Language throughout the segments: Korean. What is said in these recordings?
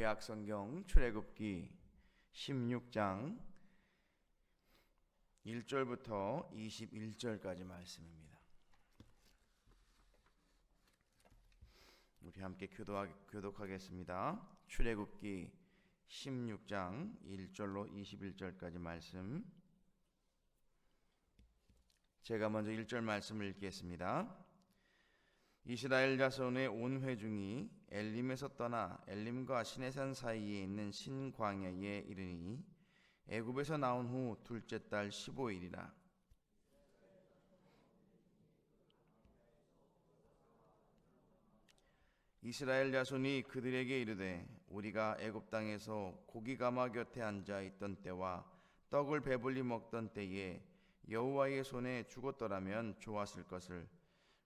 구약성경 출애굽기 16장 1절부터 21절까지 말씀입니다. 우리 함께 교독하겠습니다. 출애굽기 16장 1절로 21절까지 말씀. 제가 먼저 1절 말씀을 읽겠습니다. 이스라엘 자손의 온 회중이 엘림에서 떠나 엘림과 시내산 사이에 있는 신광야에 이르니 애굽에서 나온 후 둘째 달 15일이라. 이스라엘 자손이 그들에게 이르되 우리가 애굽 땅에서 고기 가마 곁에 앉아 있던 때와 떡을 배불리 먹던 때에 여호와의 손에 죽었더라면 좋았을 것을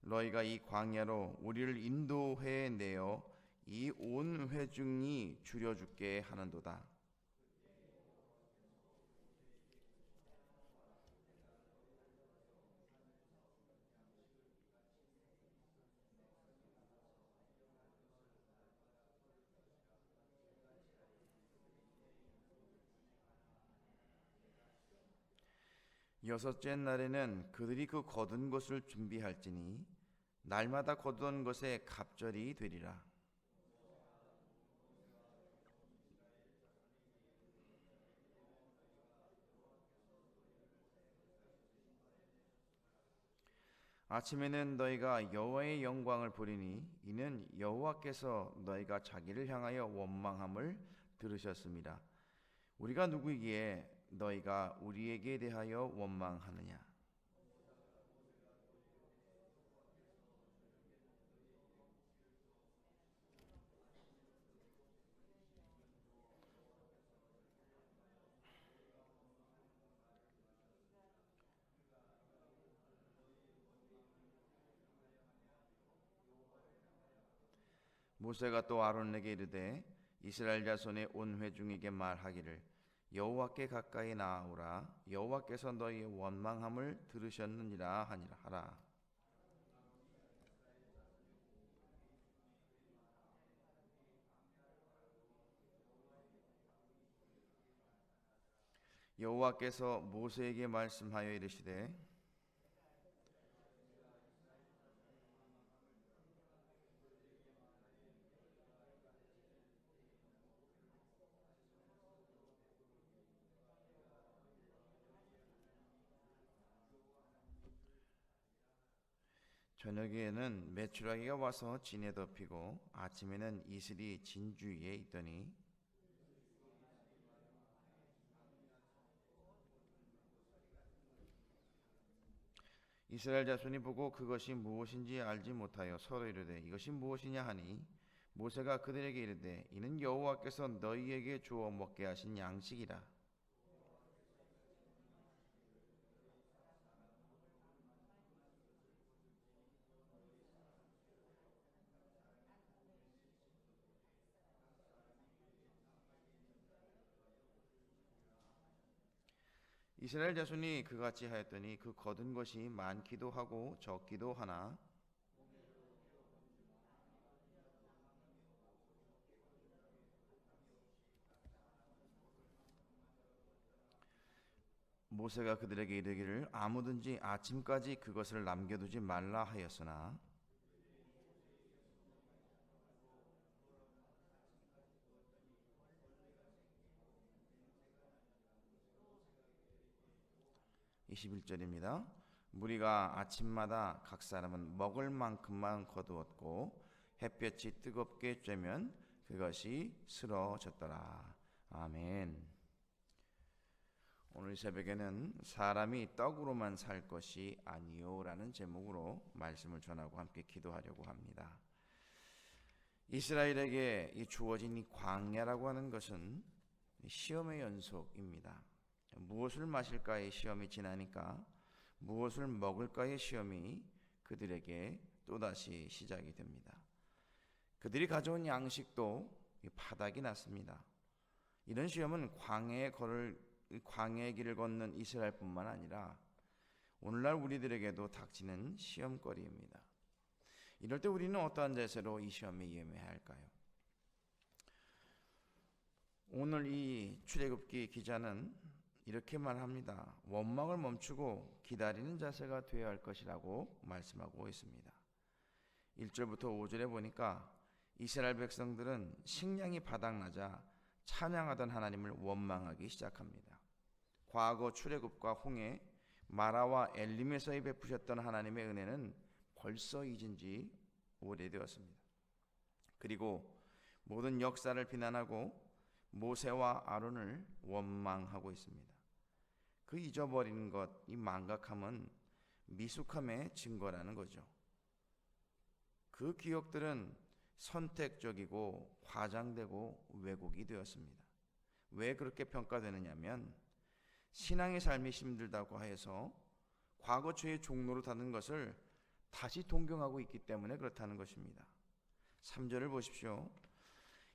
너희가 이 광야로 우리를 인도해 내어 이 온 회중이 줄여 죽게 하는도다. 여섯째 날에는 그들이 그 거둔 것을 준비할지니 날마다 거둔 것에 갑절이 되리라. 아침에는 너희가 여호와의 영광을 보리니 이는 여호와께서 너희가 자기를 향하여 원망함을 들으셨습니다. 우리가 누구이기에 너희가 우리에게 대하여 원망하느냐? 모세가 또 아론에게 이르되 이스라엘 자손의 온 회중에게 말하기를 여호와께 가까이 나아오라. 여호와께서 너희의 원망함을 들으셨느니라 하라. 여호와께서 모세에게 말씀하여 이르시되 저녁에는 메추라기가 와서 진에 덮이고 아침에는 이슬이 진 주위에 있더니 이스라엘 자손이 보고 그것이 무엇인지 알지 못하여 서로 이르되 이것이 무엇이냐 하니 모세가 그들에게 이르되 이는 여호와께서 너희에게 주어 먹게 하신 양식이라. 이스라엘 자손이 그같이 하였더니 그 거둔 것이 많기도 하고 적기도 하나 모세가 그들에게 이르기를 아무든지 아침까지 그것을 남겨두지 말라 하였으나 (21절입니다) 무리가 아침마다 각 사람은 먹을 만큼만 거두었고 햇볕이 뜨겁게 쬐면 그것이 쓰러졌더라. 아멘. 오늘 새벽에는 사람이 떡으로만 살 것이 아니요라는 제목으로 말씀을 전하고 함께 기도하려고 합니다. 이스라엘에게 주어진 이 광야라고 하는 것은 시험의 연속입니다. 무엇을 마실까의 시험이 지나니까 무엇을 먹을까의 시험이 그들에게 또다시 시작이 됩니다. 그들이 가져온 양식도 바닥이 났습니다. 이런 시험은 광야의 길을 걷는 이스라엘뿐만 아니라 오늘날 우리들에게도 닥치는 시험거리입니다. 이럴 때 우리는 어떠한 자세로 이 시험에 임해야 할까요? 오늘 이 출애굽기 기자는 이렇게 말합니다. 원망을 멈추고 기다리는 자세가 되어야 할 것이라고 말씀하고 있습니다. 1절부터 5절에 보니까 이스라엘 백성들은 식량이 바닥나자 찬양하던 하나님을 원망하기 시작합니다. 과거 출애굽과 홍해, 마라와 엘림에서의 베푸셨던 하나님의 은혜는 벌써 잊은 지 오래되었습니다. 그리고 모든 역사를 비난하고 모세와 아론을 원망하고 있습니다. 그 잊어버리는 것, 이 망각함은 미숙함의 증거라는 거죠. 그 기억들은 선택적이고 과장되고 왜곡이 되었습니다. 왜 그렇게 평가되느냐면 신앙의 삶이 힘들다고 해서 과거 죄의 종로로 타는 것을 다시 동경하고 있기 때문에 그렇다는 것입니다. 3절을 보십시오.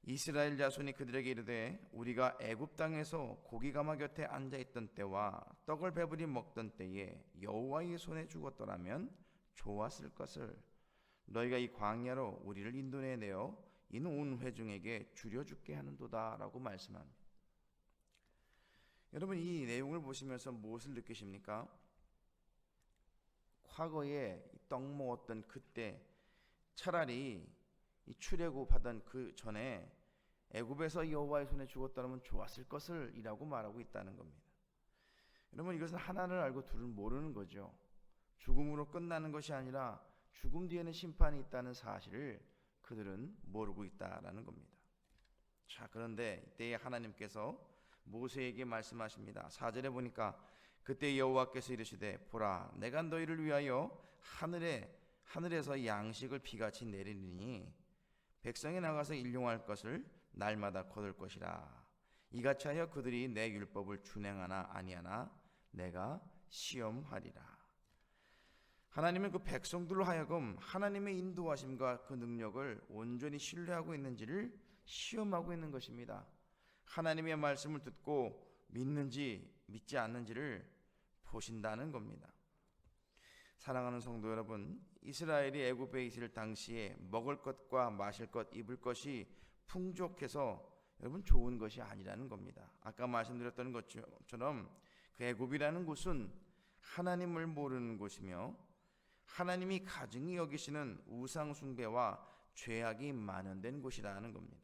이스라엘 자손이 그들에게 이르되 우리가 애굽 땅에서 고기 가마 곁에 앉아 있던 때와 떡을 배불리 먹던 때에 여호와의 손에 죽었더라면 좋았을 것을 너희가 이 광야로 우리를 인도해 내어 이는 온 회중에게 줄여 죽게 하는도다 라고 말씀합니다. 여러분, 이 내용을 보시면서 무엇을 느끼십니까? 과거에 떡 먹었던 그때 차라리 이 출애굽하던 그 전에 애굽에서 여호와의 손에 죽었더라면 좋았을 것을 이라고 말하고 있다는 겁니다. 여러분, 이것은 하나를 알고 둘을 모르는 거죠. 죽음으로 끝나는 것이 아니라 죽음 뒤에는 심판이 있다는 사실을 그들은 모르고 있다라는 겁니다. 자, 그런데 이때 하나님께서 모세에게 말씀하십니다. 4절에 보니까 그때 여호와께서 이르시되 보라 내가 너희를 위하여 하늘에서 양식을 비같이 내리니 백성이 나가서 일용할 것을 날마다 거둘 것이라. 이같이 하여 그들이 내 율법을 준행하나 아니하나 내가 시험하리라. 하나님은 그 백성들로 하여금 하나님의 인도하심과 그 능력을 온전히 신뢰하고 있는지를 시험하고 있는 것입니다. 하나님의 말씀을 듣고 믿는지 믿지 않는지를 보신다는 겁니다. 사랑하는 성도 여러분, 이스라엘이 애굽에 있을 당시에 먹을 것과 마실 것, 입을 것이 풍족해서 여러분 좋은 것이 아니라는 겁니다. 아까 말씀드렸던 것처럼 그 애굽이라는 곳은 하나님을 모르는 곳이며 하나님이 가증히 여기시는 우상 숭배와 죄악이 만연된 곳이라는 겁니다.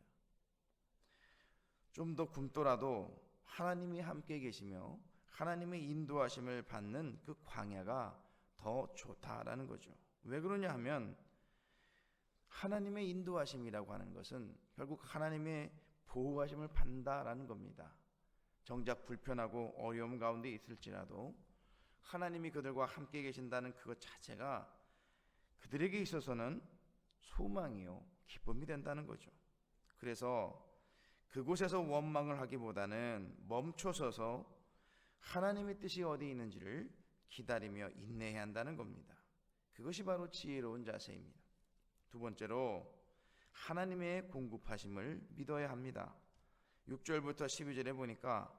좀 더 굶더라도 하나님이 함께 계시며 하나님의 인도하심을 받는 그 광야가 더 좋다라는 거죠. 왜 그러냐 하면 하나님의 인도하심이라고 하는 것은 결국 하나님의 보호하심을 받는다라는 겁니다. 정작 불편하고 어려움 가운데 있을지라도 하나님이 그들과 함께 계신다는 그것 자체가 그들에게 있어서는 소망이요 기쁨이 된다는 거죠. 그래서 그곳에서 원망을 하기보다는 멈춰서서 하나님의 뜻이 어디 있는지를 기다리며 인내해야 한다는 겁니다. 그것이 바로 지혜로운 자세입니다. 두 번째로 하나님의 공급하심을 믿어야 합니다. 6절부터 12절에 보니까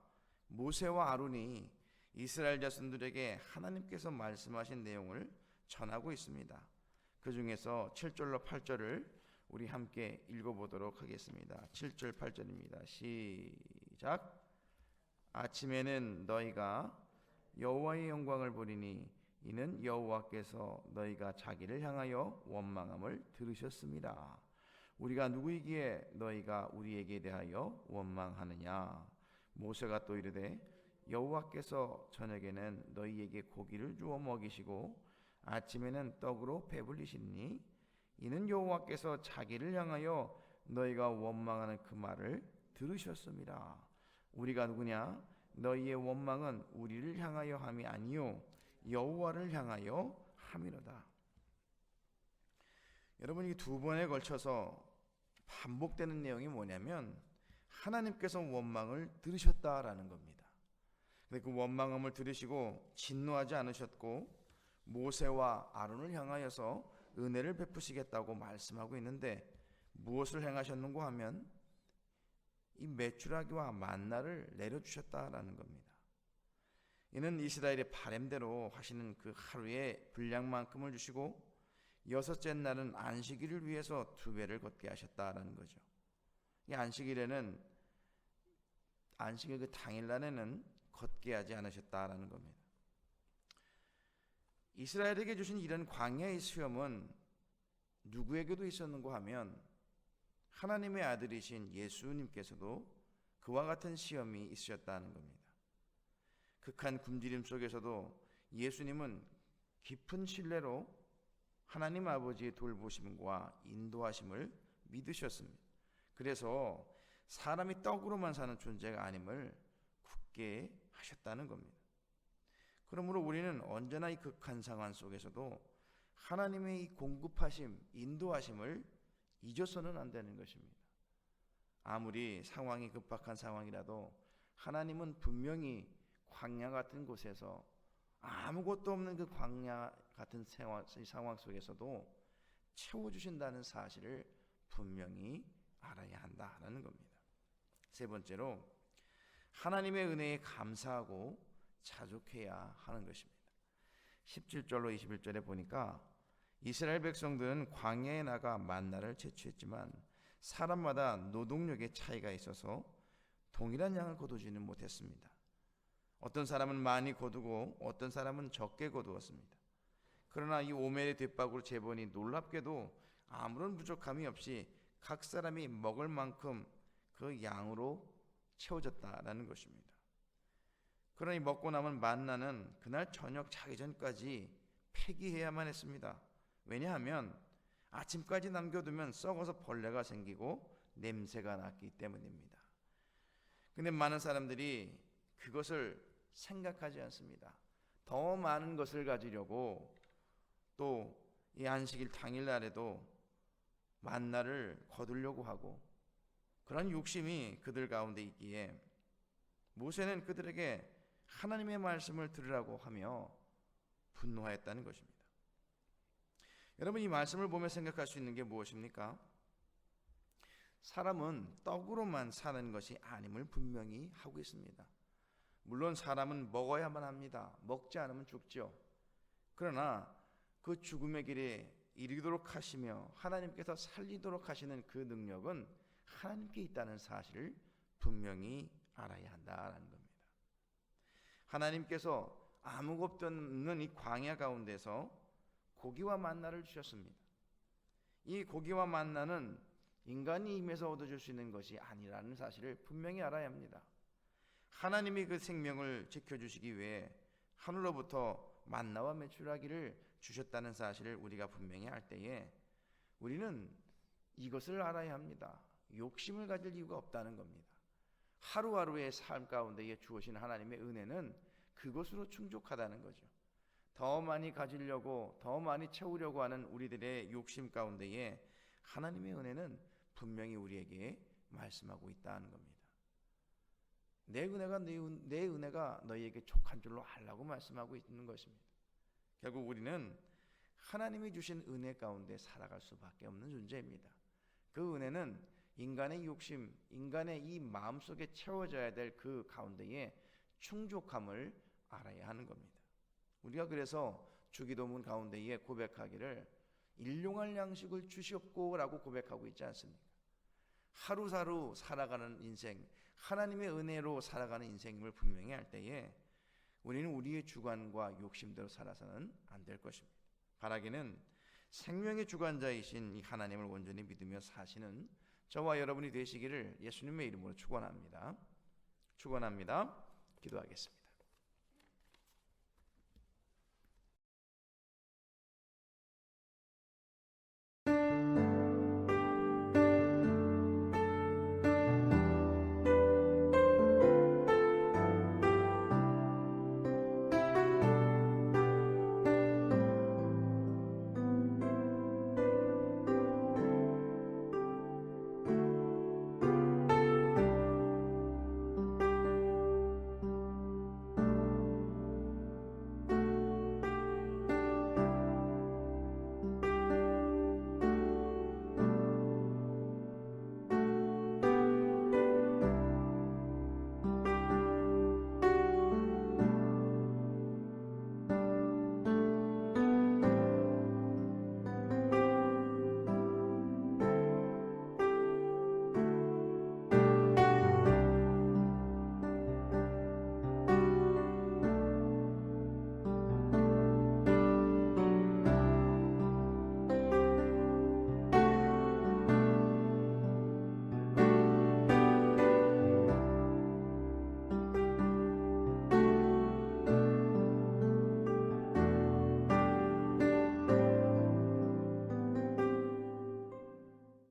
모세와 아론이 이스라엘 자손들에게 하나님께서 말씀하신 내용을 전하고 있습니다. 그 중에서 7절로 8절을 우리 함께 읽어보도록 하겠습니다. 7절 8절입니다. 시작. 아침에는 너희가 여호와의 영광을 보리니 이는 여호와께서 너희가 자기를 향하여 원망함을 들으셨습니다. 우리가 누구이기에 너희가 우리에게 대하여 원망하느냐. 모세가 또 이르되 여호와께서 저녁에는 너희에게 고기를 주어 먹이시고 아침에는 떡으로 배불리시니 이는 여호와께서 자기를 향하여 너희가 원망하는 그 말을 들으셨습니다. 우리가 누구냐? 너희의 원망은 우리를 향하여 함이 아니요 여호와를 향하여 함이로다. 여러분, 이 두 번에 걸쳐서 반복되는 내용이 뭐냐면 하나님께서 원망을 들으셨다라는 겁니다. 근데 그 원망함을 들으시고 진노하지 않으셨고 모세와 아론을 향하여서 은혜를 베푸시겠다고 말씀하고 있는데 무엇을 행하셨는고 하면 이 메추라기와 만나를 내려주셨다라는 겁니다. 이는 이스라엘의 바램대로 하시는 그 하루의 분량만큼을 주시고 여섯째 날은 안식일을 위해서 2배를 걷게 하셨다라는 거죠. 이 안식일에는 안식일 그 당일날에는 걷게 하지 않으셨다라는 겁니다. 이스라엘에게 주신 이런 광야의 시험은 누구에게도 있었는가 하면 하나님의 아들이신 예수님께서도 그와 같은 시험이 있으셨다는 겁니다. 극한 굶주림 속에서도 예수님은 깊은 신뢰로 하나님 아버지의 돌보심과 인도하심을 믿으셨습니다. 그래서 사람이 떡으로만 사는 존재가 아님을 굳게 하셨다는 겁니다. 그러므로 우리는 언제나 이 극한 상황 속에서도 하나님의 이 공급하심, 인도하심을 잊어서는 안 되는 것입니다. 아무리 상황이 급박한 상황이라도 하나님은 분명히 광야 같은 곳에서 아무것도 없는 그 광야 같은 상황 속에서도 채워주신다는 사실을 분명히 알아야 한다는 겁니다. 세 번째로 하나님의 은혜에 감사하고 자족해야 하는 것입니다. 17절로 21절에 보니까 이스라엘 백성들은 광야에 나가 만나를 채취했지만 사람마다 노동력의 차이가 있어서 동일한 양을 거두지는 못했습니다. 어떤 사람은 많이 거두고 어떤 사람은 적게 거두었습니다. 그러나 이 오멜의 뒷박으로 재본이 놀랍게도 아무런 부족함이 없이 각 사람이 먹을 만큼 그 양으로 채워졌다라는 것입니다. 그러니 먹고 남은 만나는 그날 저녁 자기 전까지 폐기해야만 했습니다. 왜냐하면 아침까지 남겨두면 썩어서 벌레가 생기고 냄새가 났기 때문입니다. 근데 많은 사람들이 그것을 생각하지 않습니다. 더 많은 것을 가지려고 또 이 안식일 당일날에도 만나를 거두려고 하고 그런 욕심이 그들 가운데 있기에 모세는 그들에게 하나님의 말씀을 들으라고 하며 분노하였다는 것입니다. 여러분, 이 말씀을 보며 생각할 수 있는 게 무엇입니까? 사람은 떡으로만 사는 것이 아님을 분명히 하고 있습니다. 물론 사람은 먹어야만 합니다. 먹지 않으면 죽죠. 그러나 그 죽음의 길에 이르도록 하시며 하나님께서 살리도록 하시는 그 능력은 하나님께 있다는 사실을 분명히 알아야 한다는 겁니다. 하나님께서 아무것도 없는 이 광야 가운데서 고기와 만나를 주셨습니다. 이 고기와 만나는 인간이 힘에서 얻어줄 수 있는 것이 아니라는 사실을 분명히 알아야 합니다. 하나님이 그 생명을 지켜주시기 위해 하늘로부터 만나와 메추라기를 주셨다는 사실을 우리가 분명히 알 때에 우리는 이것을 알아야 합니다. 욕심을 가질 이유가 없다는 겁니다. 하루하루의 삶 가운데에 주어진 하나님의 은혜는 그것으로 충족하다는 거죠. 더 많이 가지려고 더 많이 채우려고 하는 우리들의 욕심 가운데에 하나님의 은혜는 분명히 우리에게 말씀하고 있다는 겁니다. 내 은혜가 너희에게 족한 줄로 알라고 말씀하고 있는 것입니다. 결국 우리는 하나님이 주신 은혜 가운데 살아갈 수밖에 없는 존재입니다. 그 은혜는 인간의 욕심, 인간의 이 마음속에 채워져야 될 그 가운데에 충족함을 알아야 하는 겁니다. 우리가 그래서 주기도문 가운데에 고백하기를 일용할 양식을 주시옵고 라고 고백하고 있지 않습니까? 하루하루 살아가는 인생, 하나님의 은혜로 살아가는 인생임을 분명히 할 때에 우리는 우리의 주관과 욕심대로 살아서는 안 될 것입니다. 바라기는 생명의 주관자이신 이 하나님을 온전히 믿으며 사시는 저와 여러분이 되시기를 예수님의 이름으로 축원합니다. 기도하겠습니다.